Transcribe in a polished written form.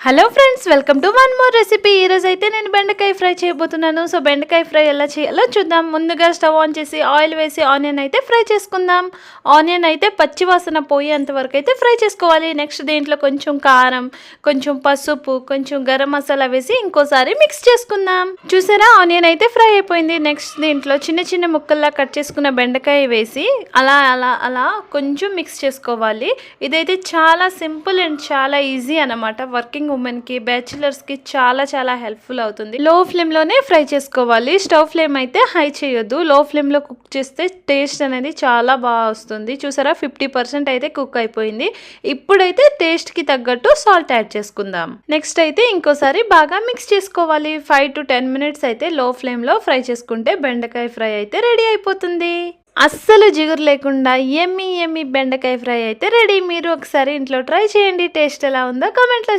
Hello friends, welcome to one more recipe. ఈరోజు అయితే నేను బెండకాయ ఫ్రై చేయబోతున్నాను. సో బెండకాయ ఫ్రై ఎలా చేయాలో చూద్దాం. ముందుగా స్టవ్ ఆన్ చేసి ఆయిల్ వేసి ఆనియన్ అయితే ఫ్రై చేసుకుందాం. ఆనియన్ అయితే పచ్చి వాసన పోయేంత వరకు అయితే ఫ్రై చేసుకోవాలి. నెక్స్ట్ దీంట్లో కొంచెం కారం, కొంచెం పసుపు, కొంచెం గరం మసాలా వేసి ఇంకోసారి మిక్స్ చేసుకుందాం. చూసారా, ఆనియన్ అయితే ఫ్రై అయిపోయింది. నెక్స్ట్ దీంట్లో చిన్న చిన్న ముక్కల్లా కట్ చేసుకున్న బెండకాయ వేసి అలా అలా అలా కొంచెం మిక్స్ చేసుకోవాలి. ఇదైతే చాలా సింపుల్ అండ్ చాలా ఈజీ అన్నమాట. వర్కింగ్ ఉమెన్కి, బ్యాచిలర్స్కి చాలా చాలా హెల్ప్ఫుల్ అవుతుంది. లో ఫ్లేమ్లోనే ఫ్రై చేసుకోవాలి. స్టవ్ ఫ్లేమ్ అయితే హై చేయొద్దు. లో ఫ్లేమ్లో కుక్ చేస్తే టేస్ట్ అనేది చాలా బాగా వస్తుంది. చూసారా, 50% అయితే కుక్ అయిపోయింది. ఇప్పుడైతే టేస్ట్కి తగ్గట్టు సాల్ట్ యాడ్ చేసుకుందాం. నెక్స్ట్ అయితే ఇంకోసారి బాగా మిక్స్ చేసుకోవాలి. 5 to 10 minutes అయితే లో ఫ్లేమ్లో ఫ్రై చేసుకుంటే బెండకాయ ఫ్రై అయితే రెడీ అయిపోతుంది. అస్సలు జిగురు లేకుండా ఎమ్మి ఎమ్మి బెండకాయ ఫ్రై అయితే రెడీ. మీరు ఒకసారి ఇంట్లో ట్రై చేయండి. టేస్ట్ ఎలా ఉందో కామెంట్లో